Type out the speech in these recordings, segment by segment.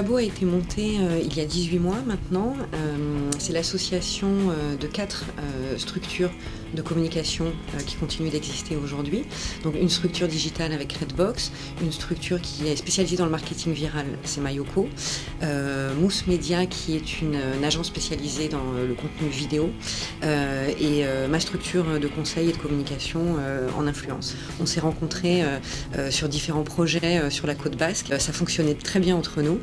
labo a été monté il y a 18 mois maintenant. C'est l'association de 4 structures de communication qui continuent d'exister aujourd'hui. Donc une structure digitale avec Redbox, une structure qui est spécialisée dans le marketing viral, c'est Mayoko, Mousse Media qui est une agence spécialisée dans le contenu vidéo et ma structure de conseil et de communication en influence. On s'est rencontrés sur différents projets sur la côte basque, ça fonctionnait très bien entre nous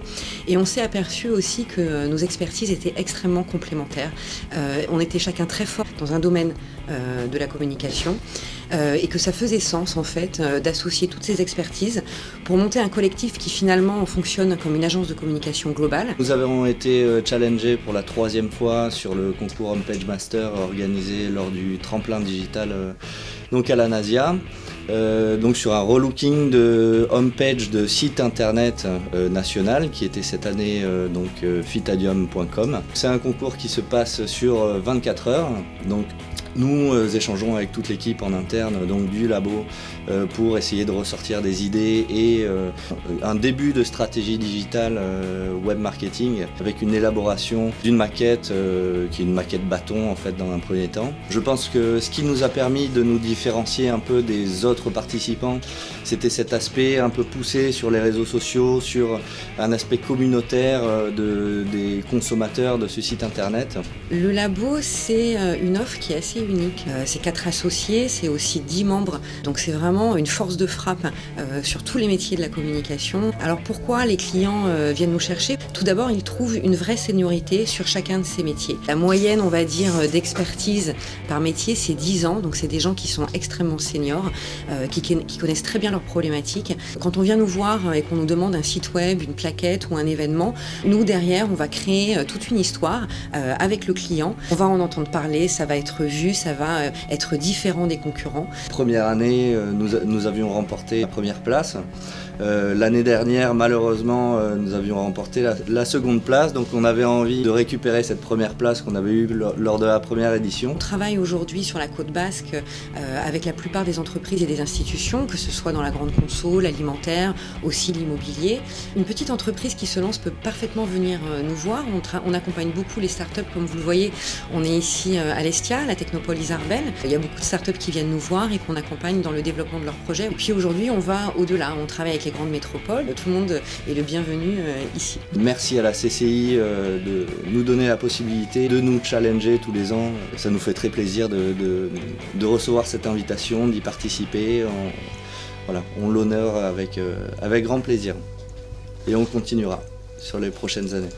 et on s'est aperçu aussi que nos expertises étaient extrêmement complémentaires. On était chacun très fort dans un domaine de la communication et que ça faisait sens en fait d'associer toutes ces expertises pour monter un collectif qui finalement fonctionne comme une agence de communication globale. Nous avons été challengés pour la 3e fois sur le concours Homepage Master organisé lors du tremplin digital donc à la Nasia. Donc sur un relooking de homepage de site internet national qui était cette année fitadium.com. C'est un concours qui se passe sur 24 heures. Donc nous échangeons avec toute l'équipe en interne donc du labo pour essayer de ressortir des idées et un début de stratégie digitale web marketing avec une élaboration d'une maquette qui est une maquette bâton en fait dans un premier temps. Je pense que ce qui nous a permis de nous différencier un peu des autres participants, c'était cet aspect un peu poussé sur les réseaux sociaux, sur un aspect communautaire des consommateurs de ce site internet. Le labo, c'est une offre qui est assez unique. C'est 4 associés, c'est aussi 10 membres, donc c'est vraiment une force de frappe sur tous les métiers de la communication. Alors pourquoi les clients viennent nous chercher? Tout d'abord, ils trouvent une vraie seniorité sur chacun de ces métiers. La moyenne, on va dire, d'expertise par métier, c'est 10 ans, donc c'est des gens qui sont extrêmement seniors, qui connaissent très bien leurs problématiques. Quand on vient nous voir et qu'on nous demande un site web, une plaquette ou un événement, nous derrière, on va créer toute une histoire avec le client. On va en entendre parler, ça va être vu, ça va être différent des concurrents. Première année, nous avions remporté la première place. L'année dernière, malheureusement, nous avions remporté la seconde place. Donc on avait envie de récupérer cette première place qu'on avait eue lors de la première édition. On travaille aujourd'hui sur la côte basque avec la plupart des entreprises et des institutions, que ce soit dans la grande conso, l'alimentaire, aussi l'immobilier. Une petite entreprise qui se lance peut parfaitement venir nous voir. On accompagne beaucoup les startups, comme vous le voyez. On est ici à l'Estia, la Technopole Isarbel. Il y a beaucoup de startups qui viennent nous voir et qu'on accompagne dans le développement de leurs projets. Et puis aujourd'hui, on va au-delà. On travaille avec les grandes métropoles. Tout le monde est le bienvenu ici. Merci à la CCI de nous donner la possibilité de nous challenger tous les ans. Ça nous fait très plaisir de recevoir cette invitation, d'y participer. On l'honore avec grand plaisir. Et on continuera sur les prochaines années.